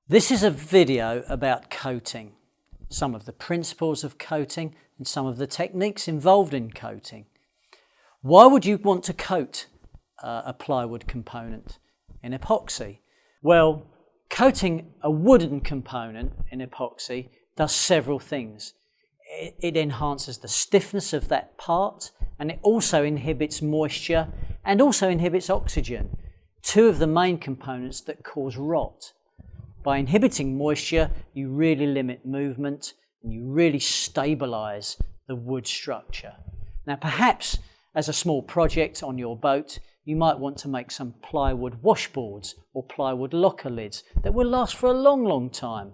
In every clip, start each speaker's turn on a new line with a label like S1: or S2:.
S1: This is a video about coating, some of the principles of coating and some of the techniques involved in coating. Why would you want to coat a plywood component in epoxy? Well, coating a wooden component in epoxy does several things. It enhances the stiffness of that part, and it also inhibits moisture and also inhibits oxygen, two of the main components that cause rot. By inhibiting moisture, you really limit movement and you really stabilise the wood structure. Now, perhaps as a small project on your boat, you might want to make some plywood washboards or plywood locker lids that will last for a long, long time.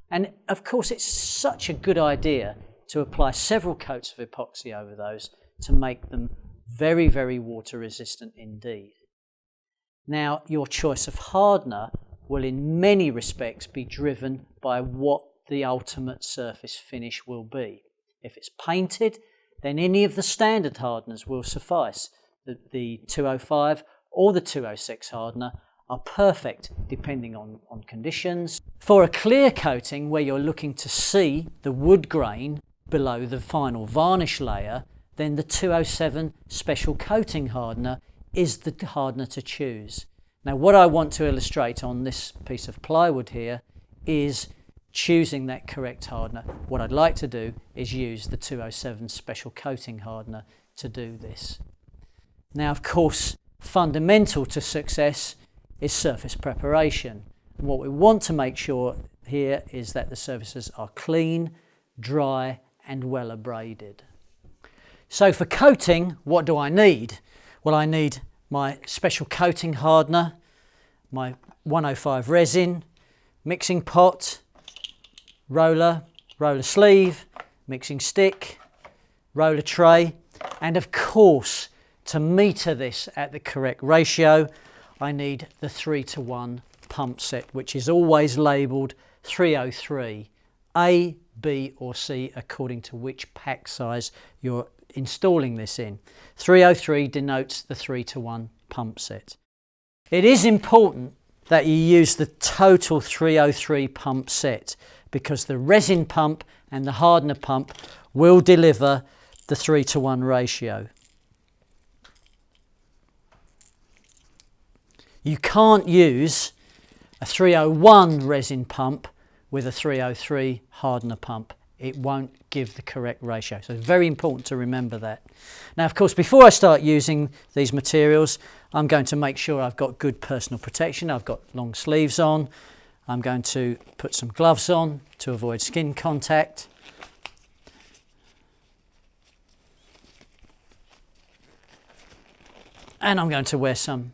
S1: And of course, it's such a good idea to apply several coats of epoxy over those to make them very, very water resistant indeed. Now, your choice of hardener will in many respects be driven by what the ultimate surface finish will be. If it's painted, then any of the standard hardeners will suffice. The 205 or the 206 hardener are perfect depending on conditions. For a clear coating where you're looking to see the wood grain below the final varnish layer, then the 207 special coating hardener is the hardener to choose. Now, what I want to illustrate on this piece of plywood here is choosing that correct hardener. What I'd like to do is use the 207 special coating hardener to do this. Now, of course, fundamental to success is surface preparation. And what we want to make sure here is that the surfaces are clean, dry, and well abraded. So for coating, what do I need? Well, I need my special coating hardener, my 105 resin, mixing pot, roller sleeve, mixing stick, roller tray, and of course, to meter this at the correct ratio, I need the 3:1 pump set, which is always labelled 303, A, B or C, according to which pack size you're installing this in. 303 denotes the 3:1 pump set. It is important that you use the total 303 pump set because the resin pump and the hardener pump will deliver the 3:1 ratio. You can't use a 301 resin pump with a 303 hardener pump. It won't give the correct ratio. So it's very important to remember that. Now, of course, before I start using these materials, I'm going to make sure I've got good personal protection. I've got long sleeves on. I'm going to put some gloves on to avoid skin contact. And I'm going to wear some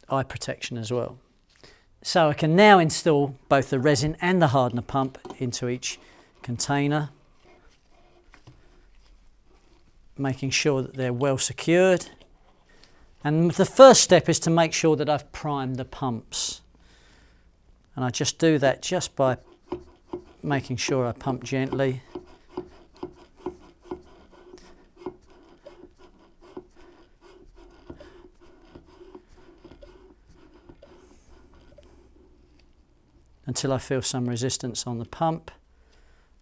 S1: eye protection as well. So I can now install both the resin and the hardener pump into each container, making sure that they're well secured. And the first step is to make sure that I've primed the pumps. And I just do that just by making sure I pump gently. Until I feel some resistance on the pump.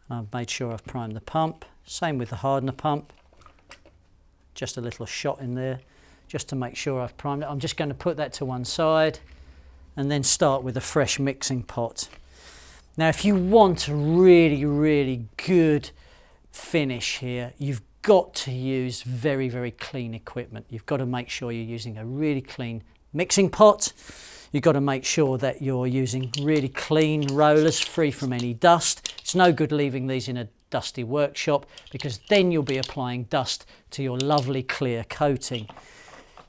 S1: I've made sure I've primed the pump. Same with the hardener pump. Just a little shot in there, just to make sure I've primed it. I'm just going to put that to one side and then start with a fresh mixing pot. Now, if you want a really, really good finish here, you've got to use very, very clean equipment. You've got to make sure you're using a really clean mixing pot. You've got to make sure that you're using really clean rollers, free from any dust. It's no good leaving these in a dusty workshop because then you'll be applying dust to your lovely clear coating.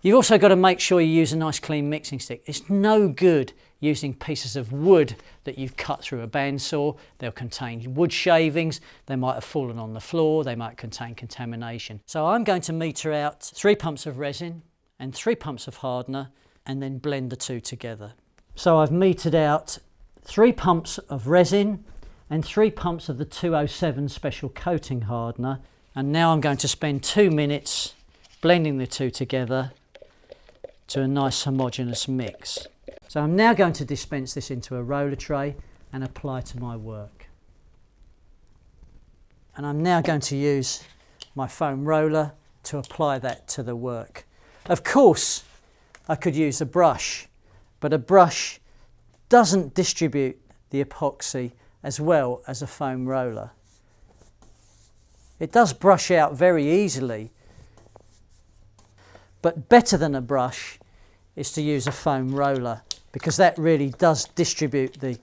S1: You've also got to make sure you use a nice clean mixing stick. It's no good using pieces of wood that you've cut through a bandsaw. They'll contain wood shavings, they might have fallen on the floor, they might contain contamination. So I'm going to meter out 3 pumps of resin and 3 pumps of hardener and then blend the two together. So I've metered out 3 pumps of resin and 3 pumps of the 207 special coating hardener, and now I'm going to spend 2 minutes blending the two together to a nice homogeneous mix. So I'm now going to dispense this into a roller tray and apply to my work. And I'm now going to use my foam roller to apply that to the work. Of course, I could use a brush, but a brush doesn't distribute the epoxy as well as a foam roller. It does brush out very easily, but better than a brush is to use a foam roller, because that really does distribute the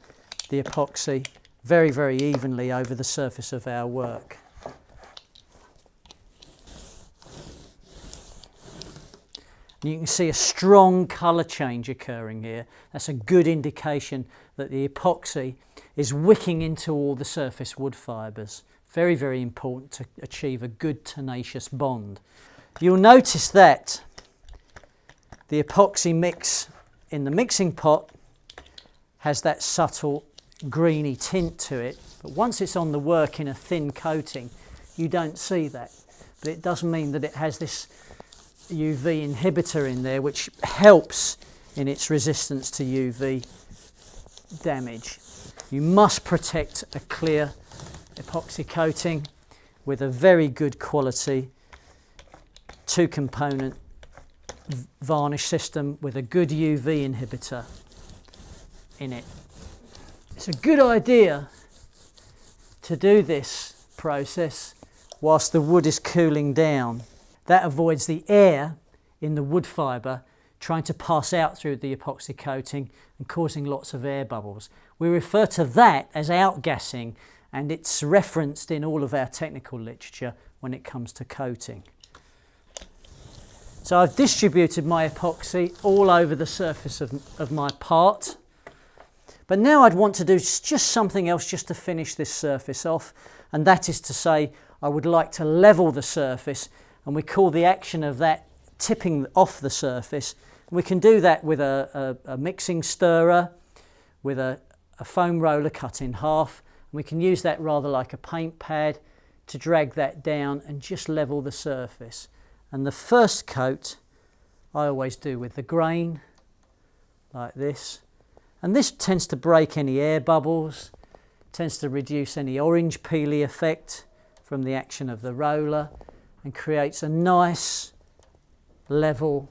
S1: epoxy very, very evenly over the surface of our work. You can see a strong colour change occurring here. That's a good indication that the epoxy is wicking into all the surface wood fibres. Very, very important to achieve a good tenacious bond. You'll notice that the epoxy mix in the mixing pot has that subtle greeny tint to it, but once it's on the work in a thin coating, you don't see that. But it does mean that it has this UV inhibitor in there, which helps in its resistance to UV damage. You must protect a clear epoxy coating with a very good quality 2-component varnish system with a good UV inhibitor in it. It's a good idea to do this process whilst the wood is cooling down. That avoids the air in the wood fibre trying to pass out through the epoxy coating and causing lots of air bubbles. We refer to that as outgassing, and it's referenced in all of our technical literature when it comes to coating. So I've distributed my epoxy all over the surface of my part. But now I'd want to do just something else just to finish this surface off, and that is to say I would like to level the surface, and we call the action of that tipping off the surface. And we can do that with a mixing stirrer, with a foam roller cut in half, and we can use that rather like a paint pad to drag that down and just level the surface. And the first coat I always do with the grain, like this. And this tends to break any air bubbles, tends to reduce any orange peely effect from the action of the roller, and creates a nice level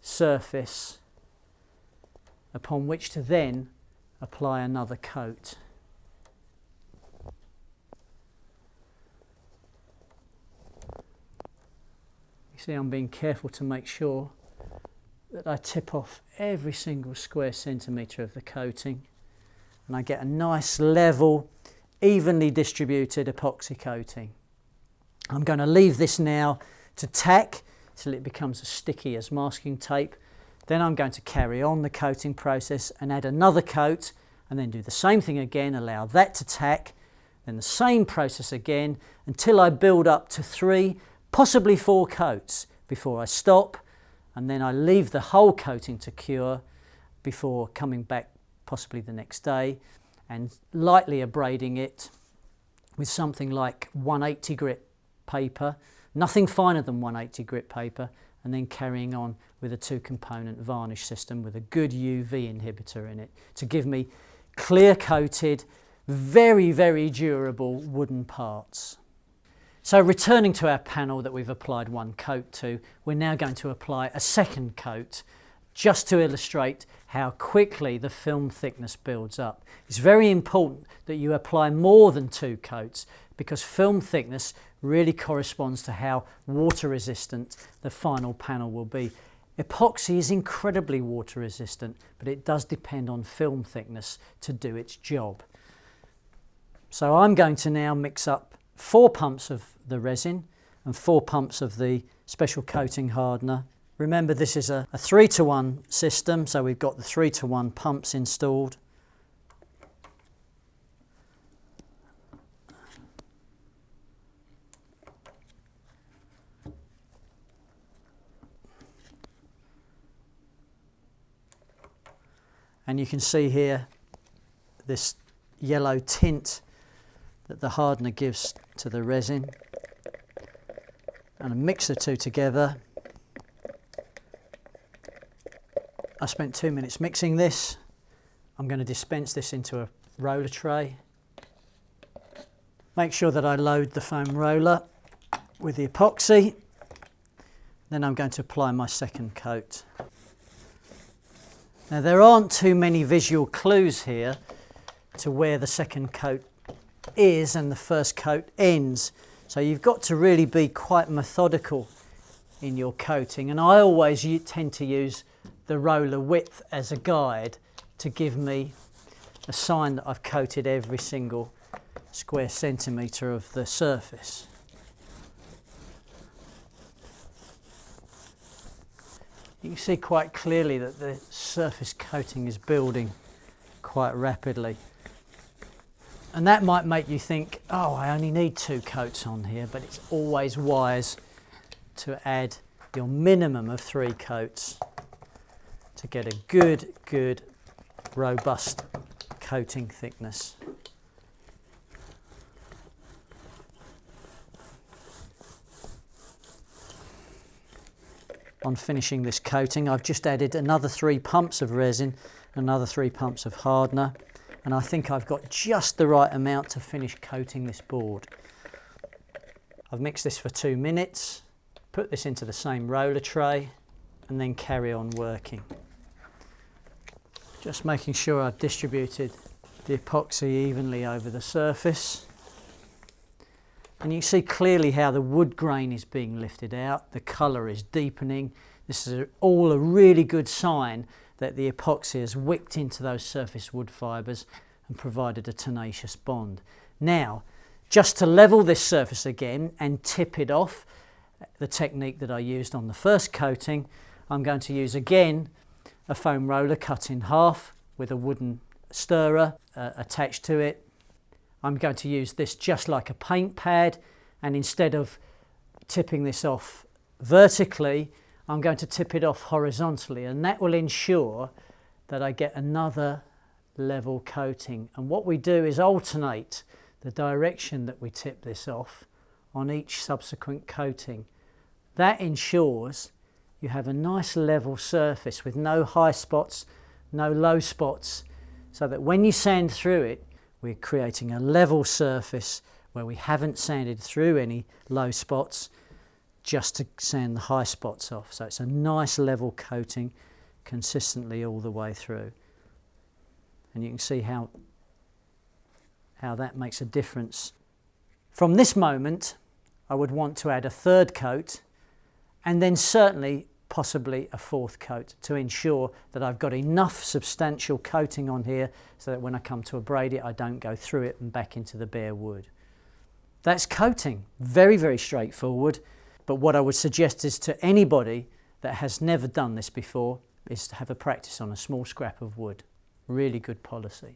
S1: surface upon which to then apply another coat. You see, I'm being careful to make sure that I tip off every single square centimetre of the coating, and I get a nice level, evenly distributed epoxy coating. I'm going to leave this now to tack till it becomes as sticky as masking tape. Then I'm going to carry on the coating process and add another coat, and then do the same thing again, allow that to tack, then the same process again until I build up to 3, possibly 4 coats before I stop, and then I leave the whole coating to cure before coming back possibly the next day and lightly abrading it with something like 180 grit paper, nothing finer than 180 grit paper, and then carrying on with a 2-component varnish system with a good UV inhibitor in it to give me clear coated, very, very durable wooden parts. So returning to our panel that we've applied 1 coat to, we're now going to apply a second coat just to illustrate how quickly the film thickness builds up. It's very important that you apply more than 2 coats, because film thickness really corresponds to how water resistant the final panel will be. Epoxy is incredibly water resistant, but it does depend on film thickness to do its job. So I'm going to now mix up 4 pumps of the resin and 4 pumps of the special coating hardener. Remember, this is a 3-to-1 system, so we've got the 3-to-1 pumps installed. And you can see here this yellow tint that the hardener gives to the resin. And I mix the two together. I spent 2 minutes mixing this. I'm going to dispense this into roller tray. Make sure that I load the foam roller with the epoxy. Then I'm going to apply my second coat. Now there aren't too many visual clues here to where the second coat is and the first coat ends. So you've got to really be quite methodical in your coating, and I always tend to use the roller width as a guide to give me a sign that I've coated every single square centimetre of the surface. You can see quite clearly that the surface coating is building quite rapidly. And that might make you think, oh, I only need 2 coats on here, but it's always wise to add your minimum of 3 coats to get a good, robust coating thickness. On finishing this coating, I've just added another 3 pumps of resin, another 3 pumps of hardener, and I think I've got just the right amount to finish coating this board. I've mixed this for 2 minutes, put this into the same roller tray, and then carry on working. Just making sure I've distributed the epoxy evenly over the surface. And you can see clearly how the wood grain is being lifted out, the colour is deepening. This is all a really good sign that the epoxy has wicked into those surface wood fibres and provided a tenacious bond. Now, just to level this surface again and tip it off, the technique that I used on the first coating, I'm going to use again a foam roller cut in half with a wooden stirrer attached to it. I'm going to use this just like a paint pad, and instead of tipping this off vertically, I'm going to tip it off horizontally, and that will ensure that I get another level coating. And what we do is alternate the direction that we tip this off on each subsequent coating. That ensures you have a nice level surface with no high spots, no low spots, so that when you sand through it, we're creating a level surface where we haven't sanded through any low spots, just to sand the high spots off. So it's a nice level coating consistently all the way through. And you can see how that makes a difference. From this moment, I would want to add a 3rd coat, and then certainly possibly a 4th coat to ensure that I've got enough substantial coating on here so that when I come to abrade it, I don't go through it and back into the bare wood. That's coating. Very, very straightforward. But what I would suggest is to anybody that has never done this before is to have a practice on a small scrap of wood. Really good policy.